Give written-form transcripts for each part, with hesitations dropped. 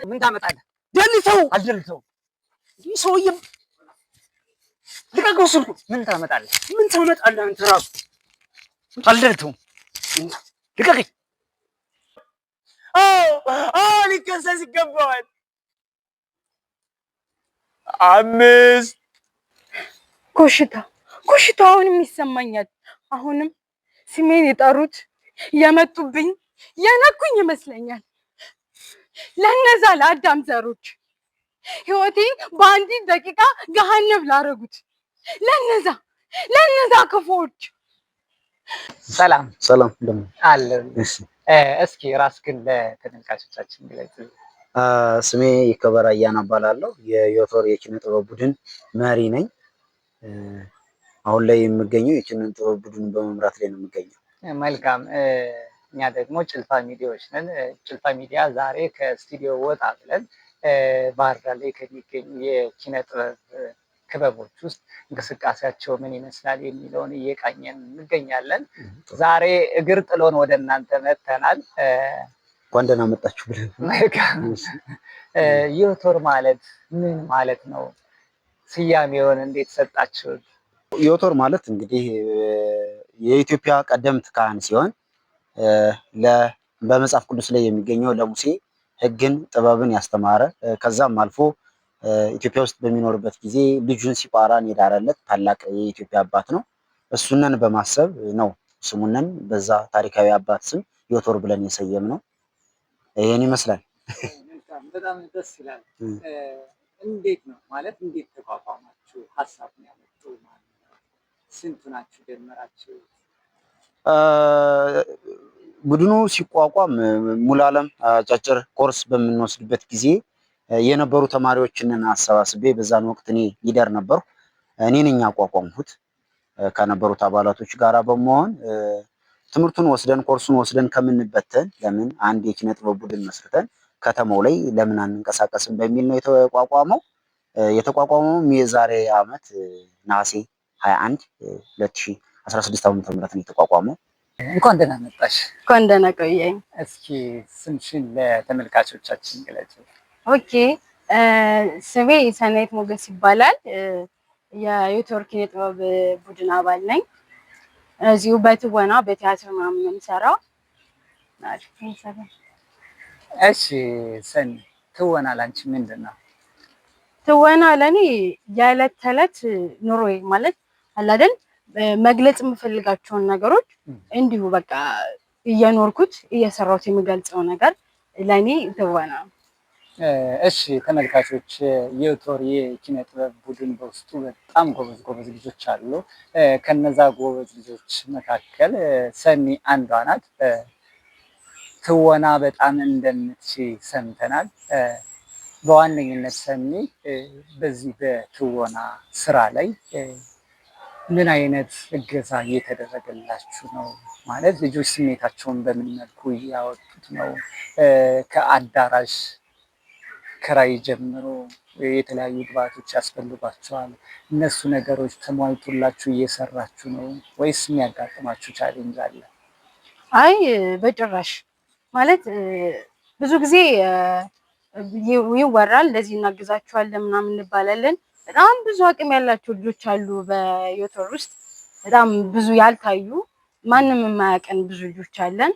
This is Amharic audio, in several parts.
ምን ታመጣለህ? ደልተው አልደልተው ይህ ሰውዬም ልቀቀው ስልኩን። ምን ታመጣለህ? ምን ታመጣለህ አንተ ራሱ አልደልተውም። ልቀቀኝ። ሊከሰስ ይገባዋል። 5 ኮሽታ አሁንም ይሰማኛል። አሁንም ስሜን የጠሩት የመጡብኝ የነኩኝ ይመስለኛል። ለነዛ ለአዳም ዘሮች ህይወቴን በአንዲት ደቂቃ ገሃነብ ላረጉት ለነዛ ክፉዎች ሰላም እንደምን አለ። እስኪ ራስህን ለተመልካቾቻችን ግለጽ። ስሜ ይከበር አያና እባላለሁ። የዮቶር የኪነ ጥበብ ቡድን መሪ ነኝ። አሁን ላይ የምገኘው የኪነ ጥበብ ቡድን በመምራት ላይ ነው የምገኘው። መልካም። እኛ ደግሞ ጭልፋ ሚዲያዎች ነን። ጭልፋ ሚዲያ ዛሬ ከስቱዲዮ ወጣ ብለን ባህር ዳር ላይ ከሚገኙ የኪነ ጥበብ ክበቦች ውስጥ እንቅስቃሴያቸው ምን ይመስላል የሚለውን እየቃኘን እንገኛለን። ዛሬ እግር ጥሎን ወደ እናንተ መጥተናል። እንኳን ደህና መጣችሁ ብለን። ዮቶር ማለት ምን ማለት ነው? ስያሜውን እንዴት ሰጣችሁት? ዮቶር ማለት እንግዲህ የኢትዮጵያ ቀደምት ካህን ሲሆን በመጽሐፍ ቅዱስ ላይ የሚገኘው ለሙሴ ሕግን ጥበብን ያስተማረ ከዛም አልፎ ኢትዮጵያ ውስጥ በሚኖርበት ጊዜ ልጁን ሲጳራን የዳረለት ታላቅ የኢትዮጵያ አባት ነው። እሱነን በማሰብ ነው ስሙነን በዛ ታሪካዊ አባት ስም ዮቶር ብለን የሰየም ነው። ይሄን ይመስላል። በጣም ደስ ይላል። እንዴት ነው ማለት እንዴት ተቋቋማችሁ? ሀሳቡን ያመጡ ማለት ነው? ስንቱ ናችሁ ደመራችሁ? ቡድኑ ሲቋቋም ሙሉ ዓለም አጫጭር ኮርስ በምንወስድበት ጊዜ የነበሩ ተማሪዎችን አሰባስቤ በዛን ወቅት እኔ ሊደር ነበርኩ። እኔ ነኝ ያቋቋምኩት ከነበሩት አባላቶች ጋራ በመሆን ትምህርቱን ወስደን ኮርሱን ወስደን ከምንበተን ለምን አንድ የኪነ ጥበብ ቡድን መስርተን ከተማው ላይ ለምን አንንቀሳቀስም በሚል ነው የተቋቋመው። የተቋቋመውም የዛሬ ዓመት ነሐሴ 21 2016 ዓ.ም ነው የተቋቋመው። እንኳን ደህና መጣሽ። እንኳን ደህና ቆየኝ። እስኪ ስምሽን ለተመልካቾቻችን ገለጪ። ኦኬ፣ ስሜ ሰናይት ሞገስ ይባላል። የዮቶር ኪነ ጥበብ ቡድን አባል ነኝ። እዚሁ በትወና በቲያትር ምናምን ነው የምሰራው። እሺ ሰኒ፣ ትወና ላንቺ ምንድን ነው? ትወና ለኔ የዕለት ተዕለት ኑሮዬ ማለት አለ አይደል፣ መግለጽ የምፈልጋቸውን ነገሮች እንዲሁ በቃ እየኖርኩት እየሰራሁት የሚገልጸው ነገር ለኔ ትወና። እሺ ተመልካቾች፣ የዮቶር የኪነ ጥበብ ቡድን በውስጡ በጣም ጎበዝ ልጆች አሉ። ከነዛ ጎበዝ ልጆች መካከል ሰኒ አንዷ ናት። ትወና በጣም እንደምትችል ሰምተናል። በዋነኝነት ሰኒ በዚህ በትወና ስራ ላይ ምን አይነት እገዛ እየተደረገላችሁ ነው? ማለት ልጆች ስሜታቸውን በምን መልኩ እያወጡት ነው? ከአዳራሽ ክራይ ጀምሮ የተለያዩ ግብአቶች ያስፈልጓቸዋል። እነሱ ነገሮች ተሟልቶላችሁ እየሰራችሁ ነው ወይስ የሚያጋጥማችሁ ቻሌንጅ አለ? አይ በጭራሽ። ማለት ብዙ ጊዜ ይወራል እንደዚህ እናግዛችኋለን ምናምን እንባላለን። በጣም ብዙ አቅም ያላቸው ልጆች አሉ በዮቶር ውስጥ፣ በጣም ብዙ ያልታዩ ማንም የማያውቀን ብዙ ልጆች አለን።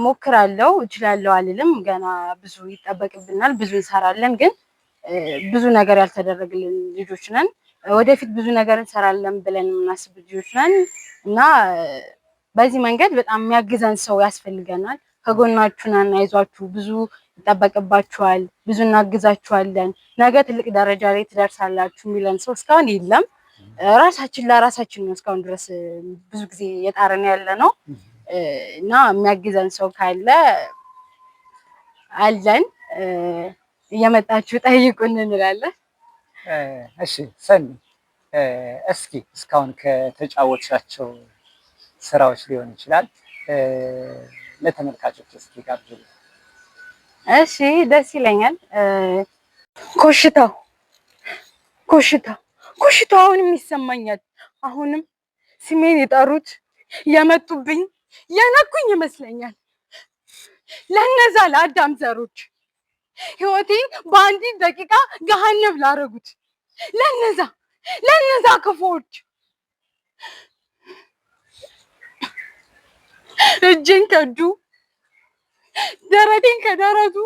ሞክራለሁ እችላለሁ አልልም። ገና ብዙ ይጠበቅብናል፣ ብዙ እንሰራለን። ግን ብዙ ነገር ያልተደረገልን ልጆች ነን። ወደፊት ብዙ ነገር እንሰራለን ብለን የምናስብ ልጆች ነን እና በዚህ መንገድ በጣም የሚያግዘን ሰው ያስፈልገናል። ከጎናችሁ ነን፣ አይዟችሁ፣ ብዙ ይጠበቅባችኋል፣ ብዙ እናግዛችኋለን፣ ነገ ትልቅ ደረጃ ላይ ትደርሳላችሁ የሚለን ሰው እስካሁን የለም። ራሳችን ለራሳችን ነው እስካሁን ድረስ ብዙ ጊዜ የጣርን ያለ ነው እና የሚያግዘን ሰው ካለ አለን፣ እየመጣችሁ ጠይቁን እንላለን። እሺ ሰኒ፣ እስኪ እስካሁን ከተጫወቻቸው ስራዎች ሊሆን ይችላል ለተመልካቾች እስኪ ጋብዙ። እሺ ደስ ይለኛል። ኮሽታው አሁንም ይሰማኛል። አሁንም ስሜን የጠሩት የመጡብኝ የነኩኝ ይመስለኛል። ለነዛ ለአዳም ዘሮች ህይወቴን በአንዲት ደቂቃ ገሃነም ላረጉት ለነዛ ክፉዎች እጄን ከእጁ ደረቴን ከደረቱ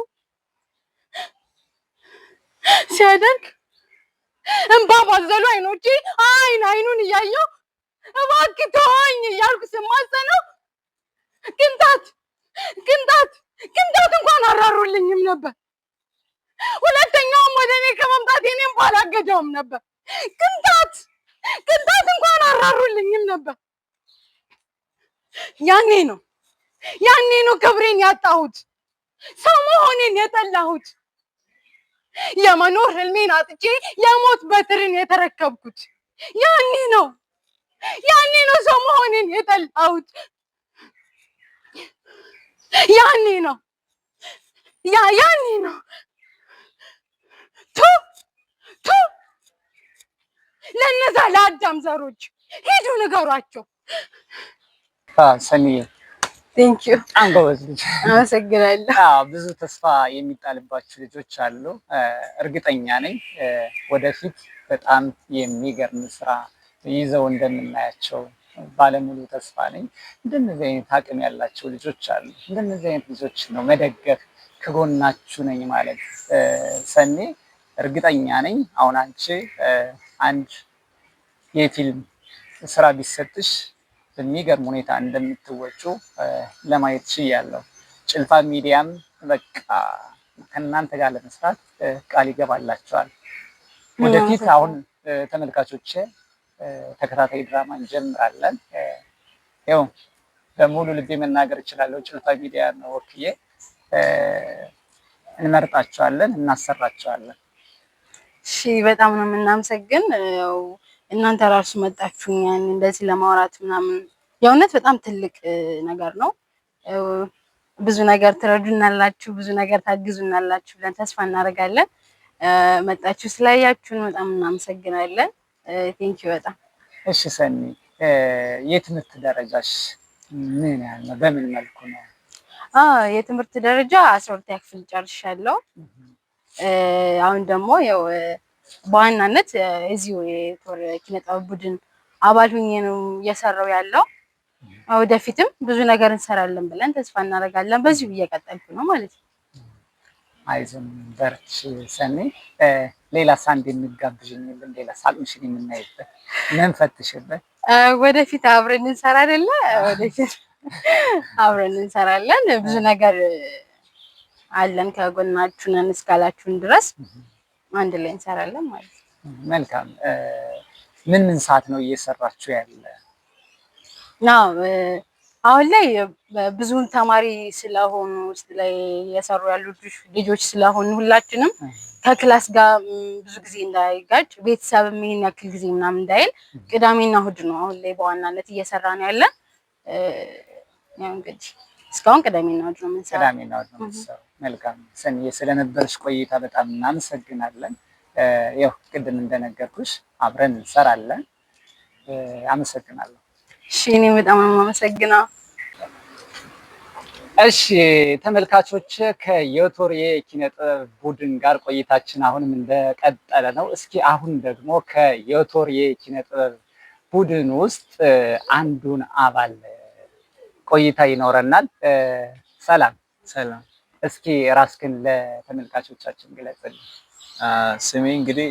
ሲያደርግ እንባ ባዘሉ አይኖቼ አይኑን እያየሁ እባክህ ተወኝ እያልኩ ስማጸነው ቅንጣት እንኳን አራሩልኝም ነበር። ሁለተኛውም ወደ እኔ ከመምጣት እኔም ባላገደውም ነበር። ቅንጣት እንኳን አራሩልኝም ነበር። ያኔ ነው ክብሬን ያጣሁት፣ ሰው መሆኔን የጠላሁት፣ የመኖር ህልሜን አጥቼ የሞት በትርን የተረከብኩት። ያኔ ነው ሰው መሆኔን የጠላሁት። ያኔ ነው ቱ ለነዛ ለአዳም ዘሮች ሂዱ ንገሯቸው። ሰኒዬ ቴንክ ዩ በጣም ጎበዝ ልጅ። አመሰግናለሁ። ብዙ ተስፋ የሚጣልባቸው ልጆች አሉ። እርግጠኛ ነኝ ወደፊት በጣም የሚገርም ስራ ይዘው እንደምናያቸው ባለሙሉ ተስፋ ነኝ። እንደነዚህ አይነት አቅም ያላቸው ልጆች አሉ። እንደነዚህ አይነት ልጆች ነው መደገፍ፣ ከጎናችሁ ነኝ ማለት። ሰኔ እርግጠኛ ነኝ አሁን አንቺ አንድ የፊልም ስራ ቢሰጥሽ በሚገርም ሁኔታ እንደምትወጩ ለማየት ችያለሁ። ጭልፋ ሚዲያም በቃ ከእናንተ ጋር ለመስራት ቃል ይገባላችኋል። ወደፊት አሁን ተመልካቾች ተከታታይ ድራማ እንጀምራለን። ያው በሙሉ ልቤ መናገር እችላለሁ። ጭልፋ ሚዲያ ነው ወክዬ እንመርጣቸዋለን፣ እናሰራቸዋለን። እሺ በጣም ነው የምናመሰግን። እናንተ ራሱ መጣችሁኛን እንደዚህ ለማውራት ምናምን የእውነት በጣም ትልቅ ነገር ነው። ብዙ ነገር ትረዱናላችሁ፣ ብዙ ነገር ታግዙናላችሁ ብለን ተስፋ እናደርጋለን። መጣችሁ ስላያችሁን በጣም እናመሰግናለን። ቴንክ ዩ በጣም። እሺ ሰኒ፣ የትምህርት ደረጃሽ ምን ያህል ነው? በምን መልኩ ነው? የትምህርት ደረጃ 12ኛ ክፍል ጨርሻለሁ። አሁን ደግሞ ያው በዋናነት እዚሁ የቶር ኪነጥበብ ቡድን አባል ሆኜ ነው እየሰራው ያለው። ወደፊትም ብዙ ነገር እንሰራለን ብለን ተስፋ እናደርጋለን። በዚሁ እየቀጠልኩ ነው ማለት ነው። አይዞን በርቺ ሰኒ። ሌላ ሳንድ የሚጋብዥኝ የለም? ሌላ ሳቅምሽን የምናይበት መንፈትሽበት? ወደፊት አብረን እንሰራ አይደለ? ወደፊት አብረን እንሰራለን። ብዙ ነገር አለን፣ ከጎናችሁ ነን እስካላችሁን ድረስ አንድ ላይ እንሰራለን ማለት ነው። መልካም። ምን ሰዓት ነው እየሰራችሁ ያለ? አሁን ላይ ብዙውን ተማሪ ስለሆኑ ውስጥ ላይ እየሰሩ ያሉ ልጆች ስለሆኑ ሁላችንም ከክላስ ጋር ብዙ ጊዜ እንዳይጋጭ ቤተሰብም ይሄን ያክል ጊዜ ምናምን እንዳይል ቅዳሜና እሑድ ነው አሁን ላይ በዋናነት እየሰራን ያለን። ያው እንግዲህ እስካሁን ቅዳሜና እሑድ ነው የምንሰራው። ቅዳሜና እሑድ ነው የምንሰራው። መልካም ሰኒዬ፣ ስለነበረሽ ቆይታ በጣም እናመሰግናለን። ያው ቅድም እንደነገርኩሽ አብረን እንሰራለን። አመሰግናለሁ። እሺ እኔም በጣም አመሰግናለሁ። እሺ ተመልካቾች፣ ከዮቶር የኪነጥበብ ቡድን ጋር ቆይታችን አሁንም እንደቀጠለ ነው። እስኪ አሁን ደግሞ ከዮቶር የኪነጥበብ ቡድን ውስጥ አንዱን አባል ቆይታ ይኖረናል። ሰላም። እስኪ ራስክን ለተመልካቾቻችን ግለጽልኝ። ስሜ እንግዲህ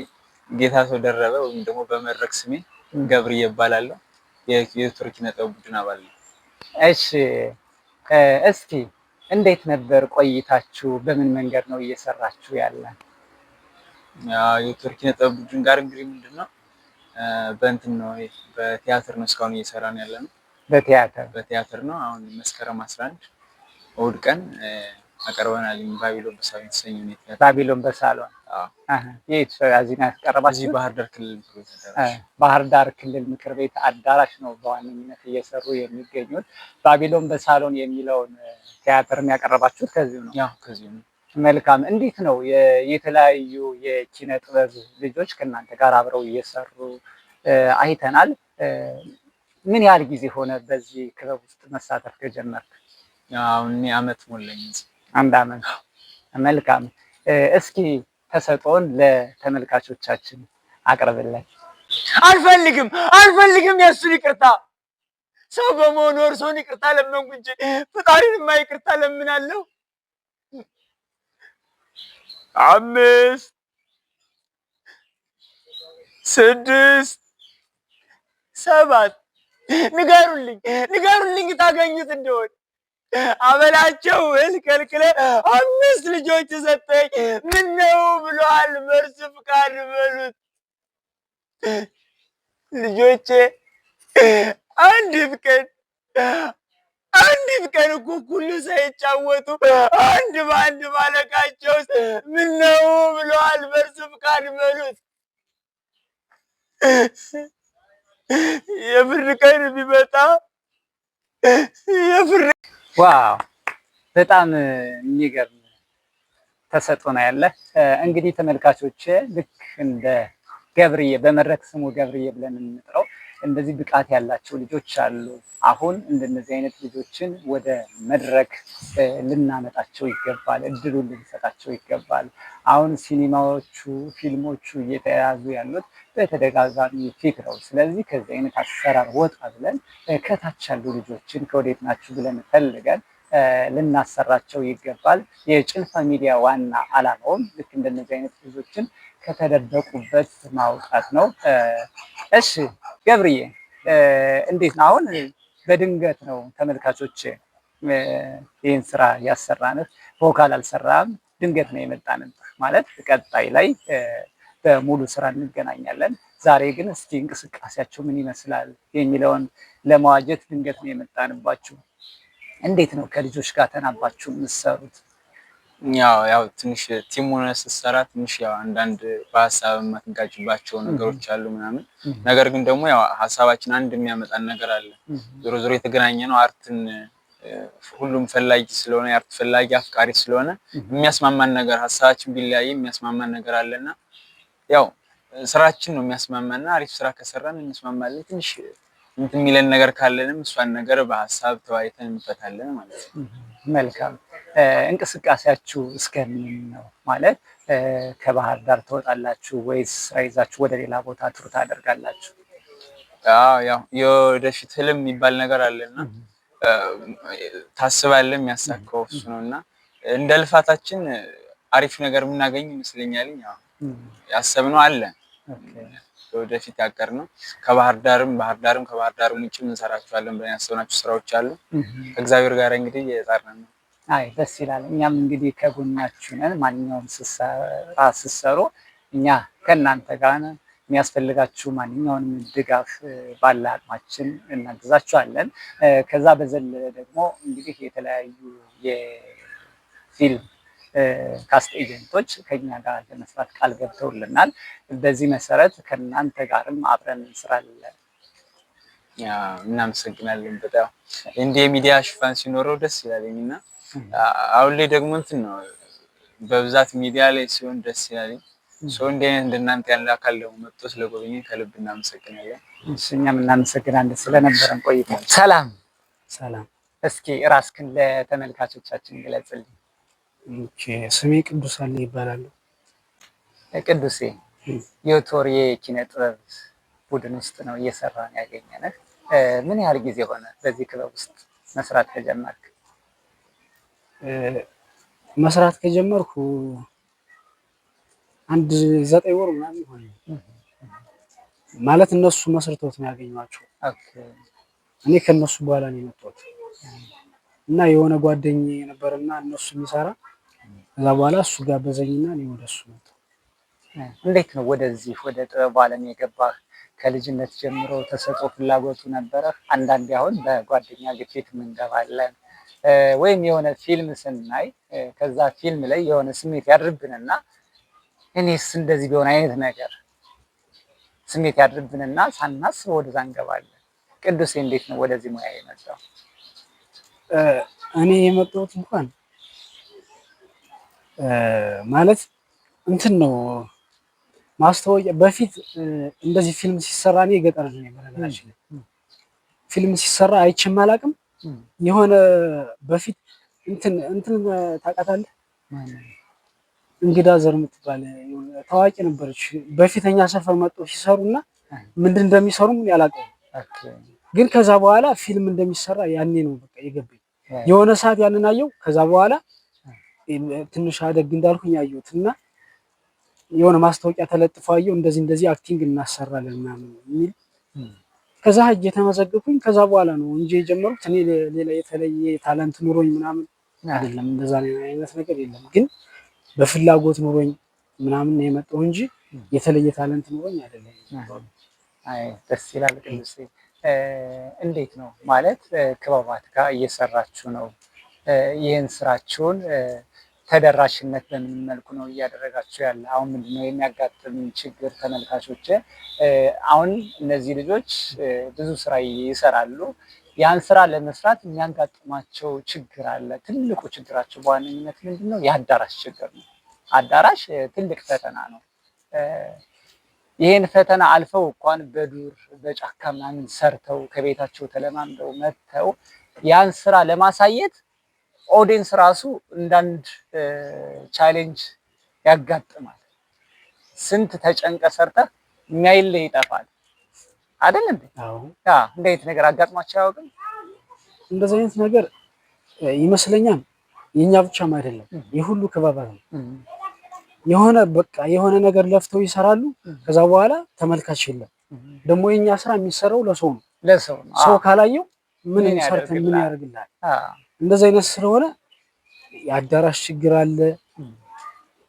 ጌታሰው ደረበ ወይም ደግሞ በመድረክ ስሜ ገብርዬ እባላለሁ። የዮቶር ኪነጥበብ ቡድን አባል ነው። እሺ እስኪ እንዴት ነበር ቆይታችሁ? በምን መንገድ ነው እየሰራችሁ ያለ? ዮቶር ኪነጥበብ ቡድን ጋር እንግዲህ ምንድነው በእንትን ነው በቲያትር ነው እስካሁን እየሰራን ያለ ነው። በቲያትር ነው። አሁን መስከረም 11 እሑድ ቀን አቀርበናል። ባቢሎን በሳሎን የተሰኘው ነው። ባቢሎን በሳሎን የት አዚና ያቀረባችሁ? እዚህ ባህር ዳር ክልል ምክር ቤት አዳራሽ። ባህር ዳር ክልል ምክር ቤት አዳራሽ ነው በዋነኝነት እየሰሩ የሚገኙት። ባቢሎን በሳሎን የሚለውን ቲያትርን ያቀረባችሁት ከዚሁ ነው? ያው ከዚሁ ነው። መልካም። እንዴት ነው የተለያዩ የኪነ ጥበብ ልጆች ከእናንተ ጋር አብረው እየሰሩ አይተናል። ምን ያህል ጊዜ ሆነ በዚህ ክበብ ውስጥ መሳተፍ ከጀመርክ? አሁን እኔ አመት ሞላኝ። አንድ አመት። መልካም። እስኪ ተሰጥኦን ለተመልካቾቻችን አቅርብልን። አልፈልግም የእሱን ይቅርታ። ሰው በመሆኑ እርሶን ይቅርታ ለመንኩ እንጂ ፈጣሪንማ ይቅርታ ለምናለሁ። 5 6 7 ንገሩልኝ ታገኙት እንደሆነ አበላቸው ከልክለ 5 ልጆች ሰጠኝ። ምን ነው ብሏል መርስ ፍቃድ በሉት። ልጆቼ አንዲት ቀን እኮ ሁሉ ሳይጫወቱ አንድ በአንድ ማለቃቸው ምን ነው ብሏል መርስ ፍቃድ በሉት። የፍርድ ቀን ቢመጣ ዋው በጣም የሚገርም ተሰጥኦ ነው ያለ። እንግዲህ ተመልካቾች ልክ እንደ ገብርዬ በመድረክ ስሙ ገብርዬ ብለን የምንጠራው እንደዚህ ብቃት ያላቸው ልጆች አሉ። አሁን እንደነዚህ አይነት ልጆችን ወደ መድረክ ልናመጣቸው ይገባል፣ እድሉን ልንሰጣቸው ይገባል። አሁን ሲኒማዎቹ ፊልሞቹ እየተያዙ ያሉት በተደጋጋሚ ፊት ነው። ስለዚህ ከዚህ አይነት አሰራር ወጣ ብለን ከታች ያሉ ልጆችን ከወዴት ናችሁ ብለን ፈልገን ልናሰራቸው ይገባል። የጭልፋ ሚዲያ ዋና ዓላማውም ልክ እንደነዚህ አይነት ልጆችን ከተደበቁበት ማውጣት ነው። እሺ ገብርዬ እንዴት ነው? አሁን በድንገት ነው ተመልካቾች ይህን ስራ ያሰራንህ፣ ቮካል አልሰራም፣ ድንገት ነው የመጣንብህ። ማለት ቀጣይ ላይ በሙሉ ስራ እንገናኛለን። ዛሬ ግን እስኪ እንቅስቃሴያቸው ምን ይመስላል የሚለውን ለመዋጀት ድንገት ነው የመጣንባችሁ። እንዴት ነው ከልጆች ጋር ተናባችሁ የምትሰሩት? ያው ትንሽ ቲም ሆነ ስትሰራ ትንሽ ያው አንዳንድ በሀሳብ የማትጋጭባቸው ነገሮች አሉ ምናምን። ነገር ግን ደግሞ ያው ሀሳባችን አንድ የሚያመጣን ነገር አለ። ዞሮ ዞሮ የተገናኘ ነው አርትን ሁሉም ፈላጊ ስለሆነ የአርት ፈላጊ አፍቃሪ ስለሆነ የሚያስማማን ነገር ሀሳባችን ቢለያይ የሚያስማማን ነገር አለና ያው ስራችን ነው የሚያስማማና አሪፍ ስራ ከሰራን እንስማማለን። ትንሽ እንትን የሚለን ነገር ካለንም እሷን ነገር በሀሳብ ተወያይተን እንፈታለን ማለት ነው። መልካም። እንቅስቃሴያችሁ እስከምን ነው? ማለት ከባህር ዳር ትወጣላችሁ ወይስ ስራ ይዛችሁ ወደ ሌላ ቦታ ቱር ታደርጋላችሁ? ያው የወደፊት ህልም የሚባል ነገር አለና ታስባለህ የሚያሳካው እሱ ነውና እንደ ልፋታችን አሪፍ ነገር የምናገኝ ይመስለኛል። ያው ያሰብነው አለ ወደፊት ያቀርነው ከባህር ዳርም ከባህር ዳርም ውጭ እንሰራቸዋለን ብለን ያሰብናቸው ስራዎች አሉ። ከእግዚአብሔር ጋር እንግዲህ እየጣርን ነው። አይ ደስ ይላል። እኛም እንግዲህ ከጎናችሁ ነን። ማንኛውም ስትሰሩ እኛ ከእናንተ ጋር ነን። የሚያስፈልጋችሁ ማንኛውንም ድጋፍ ባለ አቅማችን እናግዛችኋለን። ከዛ በዘለለ ደግሞ እንግዲህ የተለያዩ የፊልም ካስት ኤጀንቶች ከኛ ጋር ለመስራት ቃል ገብተውልናል። በዚህ መሰረት ከእናንተ ጋርም አብረን እንስራለን። እናመሰግናለን በጣም እንደ ሚዲያ ሽፋን ሲኖረው ደስ ይላልኝና አሁን ላይ ደግሞ እንትን ነው በብዛት ሚዲያ ላይ ሲሆን ደስ ይላልኝ። እንደናንተ ያለ አካል ደግሞ መጥቶ ስለጎበኘን ከልብ እናመሰግናለን። እኛም እናመሰግናለን ስለነበረን ቆይታ። ሰላም። እስኪ ራስክን ለተመልካቾቻችን ግለጽልኝ። ስሜ ቅዱስ አለ ይባላል። ቅዱሴ የቶር የኪነ ጥበብ ቡድን ውስጥ ነው እየሰራን ያገኘነህ። ምን ያህል ጊዜ ሆነ በዚህ ክበብ ውስጥ መስራት ከጀመርክ? መስራት ከጀመርኩ 9 ወር ምናምን ሆነ። ማለት እነሱ መስርተውት ነው ያገኘኋቸው። እኔ ከነሱ በኋላ ነው የመጣሁት እና የሆነ ጓደኛዬ ነበርና እነሱ የሚሰራ ከዛ በኋላ እሱ ጋበዘኝና እኔ ወደሱ መጣሁ። እንዴት ነው ወደዚህ ወደ ጥበብ ዓለም የገባህ? ከልጅነት ጀምሮ ተሰጥኦ ፍላጎቱ ነበረ? አንዳንዴ አሁን በጓደኛ ግፊት እንገባለን ወይም የሆነ ፊልም ስናይ ከዛ ፊልም ላይ የሆነ ስሜት ያድርብንና እኔስ እንደዚህ ቢሆን አይነት ነገር ስሜት ያድርብንና ሳናስብ ወደዛ እንገባለን። ቅዱሴ እንዴት ነው ወደዚህ ሙያ የመጣው? እኔ የመጣሁት እንኳን ማለት እንትን ነው ማስታወቂያ በፊት እንደዚህ ፊልም ሲሰራ እኔ ገጠር ነኝ። በነገራችን ላይ ፊልም ሲሰራ አይቼም አላውቅም። የሆነ በፊት እንትን ታውቃታለህ? እንግዳ ዘር የምትባል ታዋቂ ነበረች። በፊተኛ ሰፈር መጥተው ሲሰሩና ምንድን እንደሚሰሩም ያላቀው ግን ከዛ በኋላ ፊልም እንደሚሰራ ያኔ ነው በቃ የገባኝ። የሆነ ሰዓት ያንን አየው። ከዛ በኋላ ትንሽ አደግ እንዳልኩኝ ያየሁት እና የሆነ ማስታወቂያ ተለጥፎ አየው እንደዚህ አክቲንግ እናሰራለን ምናምን የሚል ከዛ ሄጄ ተመዘገብኩኝ። ከዛ በኋላ ነው እንጂ የጀመሩት እኔ ሌላ የተለየ ታለንት ኑሮኝ ምናምን አይደለም። እንደዛ አይነት ነገር የለም። ግን በፍላጎት ኑሮኝ ምናምን ነው የመጣው እንጂ የተለየ ታለንት ኑሮኝ አይደለም። አይ ደስ ይላል። ቅዱስ እንዴት ነው ማለት ክበባት ጋር እየሰራችሁ ነው? ይህን ስራችሁን ተደራሽነት በምን መልኩ ነው እያደረጋችሁ ያለ? አሁን ምንድነው የሚያጋጥም ችግር? ተመልካቾች አሁን እነዚህ ልጆች ብዙ ስራ ይሰራሉ። ያን ስራ ለመስራት የሚያጋጥማቸው ችግር አለ። ትልቁ ችግራቸው በዋነኝነት ምንድነው? የአዳራሽ ችግር ነው። አዳራሽ ትልቅ ፈተና ነው። ይህን ፈተና አልፈው እንኳን በዱር በጫካ ምናምን ሰርተው ከቤታቸው ተለማምደው መጥተው ያን ስራ ለማሳየት ኦዲየንስ ራሱ እንዳንድ ቻሌንጅ ያጋጥማል። ስንት ተጨንቀ ሰርተህ የሚያይልህ ይጠፋል አይደል እንዴ? እንዴት ነገር አጋጥሟቸው አያውቅም? እንደዚህ አይነት ነገር ይመስለኛል የኛ ብቻም አይደለም የሁሉ ክበባት ነው። የሆነ በቃ የሆነ ነገር ለፍተው ይሰራሉ። ከዛ በኋላ ተመልካች የለም። ደግሞ የኛ ስራ የሚሰራው ለሰው ነው። ሰው ካላየው ምን ሰርተን ምን ያደርግልሃል? እንደዚህ አይነት ስለሆነ የአዳራሽ ችግር አለ።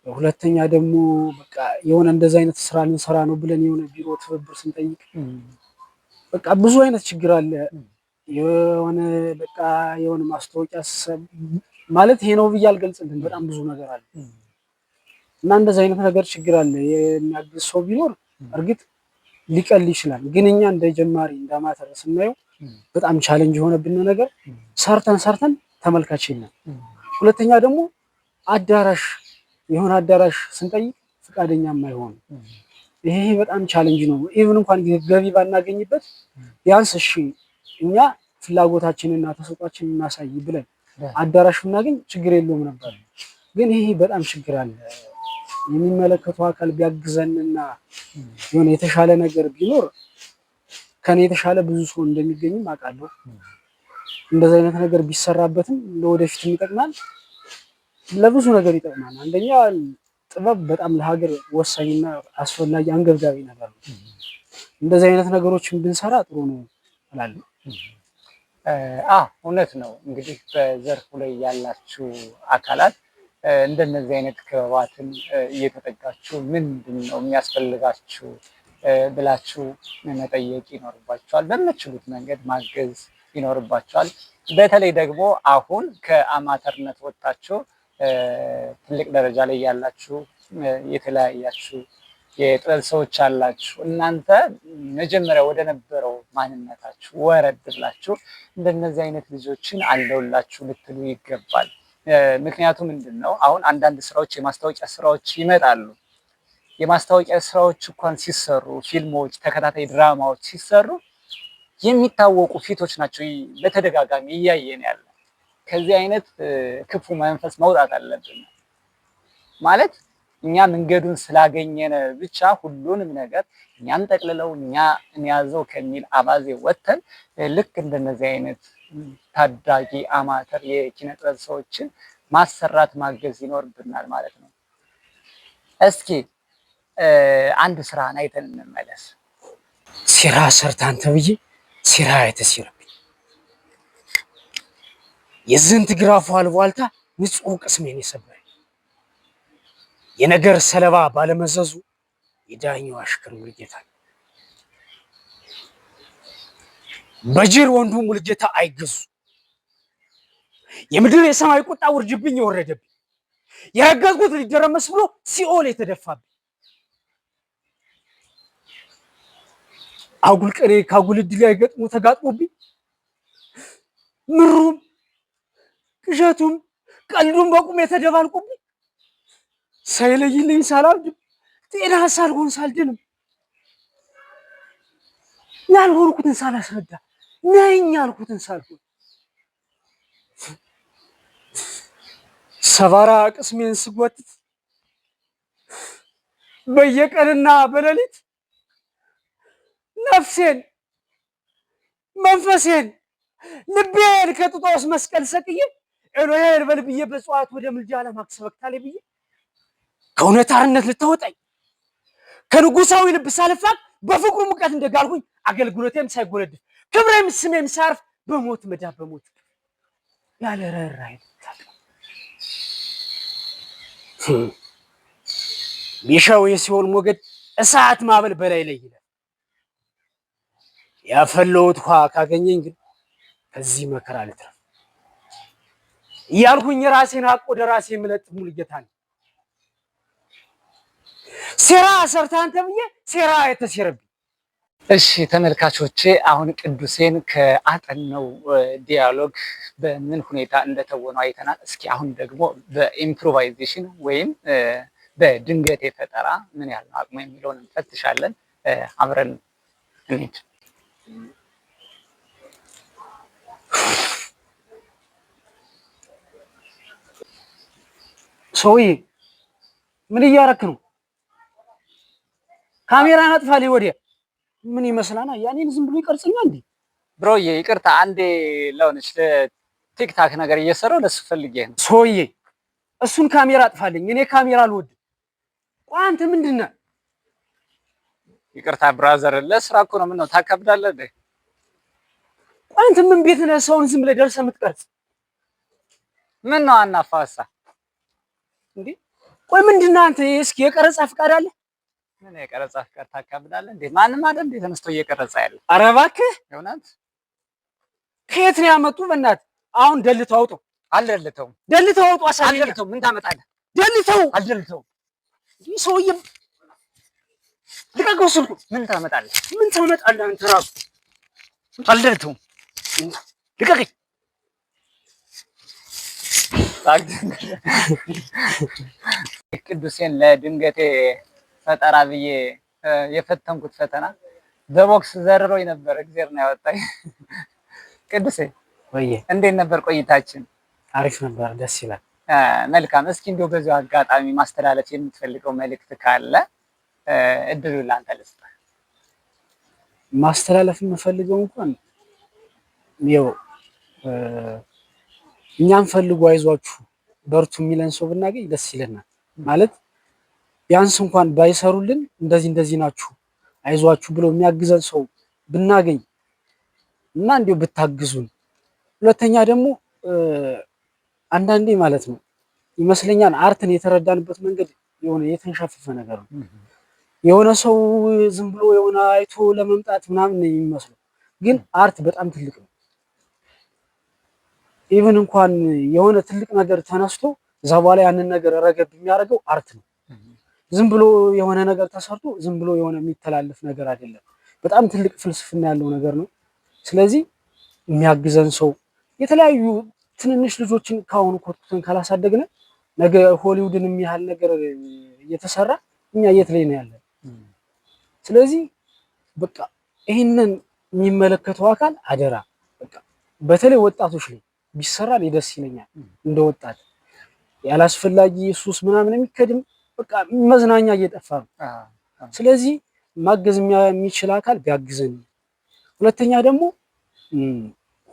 ሁለተኛ ደግሞ በቃ የሆነ እንደዚህ አይነት ስራ ልንሰራ ነው ብለን የሆነ ቢሮ ትብብር ስንጠይቅ በቃ ብዙ አይነት ችግር አለ። የሆነ በቃ የሆነ ማስታወቂያ ማለት ይሄ ነው ብዬ አልገልጽልህም። በጣም ብዙ ነገር አለ እና እንደዚህ አይነት ነገር ችግር አለ። የሚያግዝ ሰው ቢኖር እርግጥ ሊቀል ይችላል። ግን እኛ እንደ ጀማሪ እንደ አማተር ስናየው በጣም ቻሌንጅ የሆነብን ነገር ሰርተን ተመልካች የለም። ሁለተኛ ደግሞ አዳራሽ የሆነ አዳራሽ ስንጠይቅ ፍቃደኛ የማይሆኑ ይሄ በጣም ቻሌንጅ ነው። ኢቭን እንኳን ገቢ ባናገኝበት ቢያንስ እሺ እኛ ፍላጎታችንና ተሰጧችንን እናሳይ ብለን አዳራሽ ብናገኝ ችግር የለውም ነበር። ግን ይሄ በጣም ችግር አለ። የሚመለከተው አካል ቢያግዘንና የሆነ የተሻለ ነገር ቢኖር ከኔ የተሻለ ብዙ ሰው እንደሚገኝም አውቃለሁ። እንደዚህ አይነት ነገር ቢሰራበትም ለወደፊት ይጠቅማል፣ ለብዙ ነገር ይጠቅማል። አንደኛ ጥበብ በጣም ለሀገር ወሳኝና አስፈላጊ አንገብጋቢ ነገር ነው። እንደዚህ አይነት ነገሮችን ብንሰራ ጥሩ ነው እላለሁ። እውነት ነው። እንግዲህ በዘርፉ ላይ ያላችሁ አካላት እንደነዚህ አይነት ክበባትን እየተጠጋችሁ ምንድን ነው የሚያስፈልጋችሁ ብላችሁ መጠየቅ ይኖርባችኋል። በምትችሉት መንገድ ማገዝ ይኖርባችኋል። በተለይ ደግሞ አሁን ከአማተርነት ወጥታችሁ ትልቅ ደረጃ ላይ ያላችሁ የተለያያችሁ የጥበብ ሰዎች አላችሁ። እናንተ መጀመሪያ ወደ ነበረው ማንነታችሁ ወረድ ብላችሁ እንደነዚህ አይነት ልጆችን አለውላችሁ ልትሉ ይገባል። ምክንያቱም ምንድን ነው አሁን አንዳንድ ስራዎች የማስታወቂያ ስራዎች ይመጣሉ። የማስታወቂያ ስራዎች እንኳን ሲሰሩ ፊልሞች፣ ተከታታይ ድራማዎች ሲሰሩ የሚታወቁ ፊቶች ናቸው በተደጋጋሚ እያየን ያለ። ከዚህ አይነት ክፉ መንፈስ መውጣት አለብን። ማለት እኛ መንገዱን ስላገኘን ብቻ ሁሉንም ነገር እኛን ጠቅልለው እኛ እንያዘው ከሚል አባዜ ወጥተን ልክ እንደነዚህ አይነት ታዳጊ አማተር የኪነ ጥበብ ሰዎችን ማሰራት ማገዝ ይኖርብናል ማለት ነው። እስኪ አንድ ስራን አይተን እንመለስ። ሲራ ሰርታን ተብዬ ሲራ አይተሲረብኝ የዝንት ግራፉ አልቧልታ ንጹህ ቅስሜን የሰበረኝ የነገር ሰለባ ባለመዘዙ የዳኛው አሽከር ሙልጌታ በጅር ወንዱ ሙልጌታ አይገዙ የምድር የሰማይ ቁጣ ውርጅብኝ የወረደብኝ የረገጥኩት ሊደረመስ ብሎ ሲኦል የተደፋብኝ አጉል ቀሬ ካጉል ድል ያይገጥሙ ተጋጥሞብኝ ምሩም ቅዠቱም ቀልዱም በቁም የተደባልቁብኝ ሳይለይልኝ ሳላብድም ጤና ሳልሆን ሳልድንም ያልሆንኩትን ሳላስረዳ ነኝ ያልኩትን ሳልሆን ሰባራ ቅስሜን ስጎትት በየቀንና በሌሊት ነፍሴን መንፈሴን ልቤን ከጥጦስ መስቀል ሰቅዬ ኤሎሄ ልበል ብዬ በጽዋት ወደ ምልጃ ለማክሰበክታሌ ብዬ ከእውነት አርነት ልታወጣኝ ከንጉሳዊ ልብ ሳልፋቅ በፍቅሩ ሙቀት እንደጋልሁኝ አገልግሎቴም ሳይጎለድፍ ክብሬም ስሜም ሳያርፍ በሞት መዳብ በሞት ያለ ርኅራኄ ቢሻው የሲኦል ሞገድ እሳት ማዕበል በላይ ላይ ይላል። ያፈለውት ውሃ ካገኘኝ ግን ከዚህ መከራ ልትረፍ እያልኩኝ ራሴን ሀቅ ወደ ራሴ የምለጥፍ ሙሉጌታ ነኝ። ሴራ ሰርታ አንተ ብዬ ሴራ የተሴረብኝ። እሺ ተመልካቾቼ አሁን ቅዱሴን ከአጠናው ዲያሎግ በምን ሁኔታ እንደተወነው አይተናል። እስኪ አሁን ደግሞ በኢምፕሮቫይዜሽን ወይም በድንገት ፈጠራ ምን ያህል አቅሙ የሚለውን እንፈትሻለን። አብረን እንሂድ። ሰውዬ ምን እያረክ ነው? ካሜራን አጥፋልኝ። ወዲያ ምን ይመስላል? ያኔን ዝም ብሎ ይቀርጽኛል እንዴ? ብሮዬ ይቅርታ፣ አንዴ ለሆነች ቲክታክ ነገር እየሰራው ለሱ ፈልጌ ነው። ሰውዬ እሱን ካሜራ አጥፋልኝ። እኔ ካሜራ አልወድም። ቆይ አንተ ምንድን ነህ? ይቅርታ ብራዘር፣ ለስራ እኮ ነው። ምን ነው ታከብዳለህ እንዴ? ቆይ አንተ ምን ቤት ነህ ሰውን ዝም ብለህ ደርሰህ የምትቀርጽ? ምን ነው አናፋሳ እንዴ? ቆይ ምንድን ነህ አንተ? እስኪ የቀረጻ ፍቃድ አለ? ምን የቀረጻ ፍቃድ ታከብዳለህ እንዴ? ማንም አይደል እንዴ ተነስቶ እየቀረጸ ያለ? ኧረ እባክህ እውነት ከየት ነው ያመጡ? በእናትህ አሁን ደልተው አውጡ። አልደልተውም። ደልተው አውጡ። አሳየኝ። አልደልተውም። ምን ታመጣለህ? ደልተው። አልደልተውም። ይህ ሰውዬ ልቀቀው ስልኩ። ምን ታመጣለህ? ምን ታመጣለህ አንተ ራሱ? አልደልተውም። ልቀቀኝ። ቅዱሴን ለድንገቴ ፈጠራ ብዬ የፈተንኩት ፈተና በቦክስ ዘርሮኝ ነበር። እግዚአብሔር ነው ያወጣኝ። ቅዱሴ ወይዬ እንዴት ነበር ቆይታችን? አሪፍ ነበር፣ ደስ ይላል። መልካም። እስኪ እንደው በዚሁ አጋጣሚ ማስተላለፍ የምትፈልገው መልእክት ካለ እድሉ ላንተ ልስጥ። ማስተላለፍ የምፈልገው እንኳን ይኸው እኛም ፈልጉ አይዟችሁ በርቱ የሚለን ሰው ብናገኝ ደስ ይለናል። ማለት ቢያንስ እንኳን ባይሰሩልን እንደዚህ ናችሁ አይዟችሁ ብሎ የሚያግዘን ሰው ብናገኝ እና እንዲሁ ብታግዙን። ሁለተኛ ደግሞ አንዳንዴ ማለት ነው ይመስለኛል አርትን የተረዳንበት መንገድ የሆነ የተንሻፈፈ ነገር ነው። የሆነ ሰው ዝም ብሎ የሆነ አይቶ ለመምጣት ምናምን ነው የሚመስለው፣ ግን አርት በጣም ትልቅ ነው። ኢቭን እንኳን የሆነ ትልቅ ነገር ተነስቶ እዛ በኋላ ያንን ነገር ረገብ የሚያደርገው አርት ነው። ዝም ብሎ የሆነ ነገር ተሰርቶ ዝም ብሎ የሆነ የሚተላለፍ ነገር አይደለም። በጣም ትልቅ ፍልስፍና ያለው ነገር ነው። ስለዚህ የሚያግዘን ሰው የተለያዩ ትንንሽ ልጆችን ካሁኑ ኮትኩተን ካላሳደግን ነገ ሆሊውድን የሚያህል ነገር እየተሰራ እኛ የት ላይ ነው ያለን? ስለዚህ በቃ ይህንን የሚመለከተው አካል አደራ በቃ በተለይ ወጣቶች ላይ ቢሰራ ደስ ይለኛል። እንደ ወጣት ያላስፈላጊ ሱስ ምናምን የሚከድም በቃ መዝናኛ እየጠፋ ነው። ስለዚህ ማገዝ የሚችል አካል ቢያግዘን። ሁለተኛ ደግሞ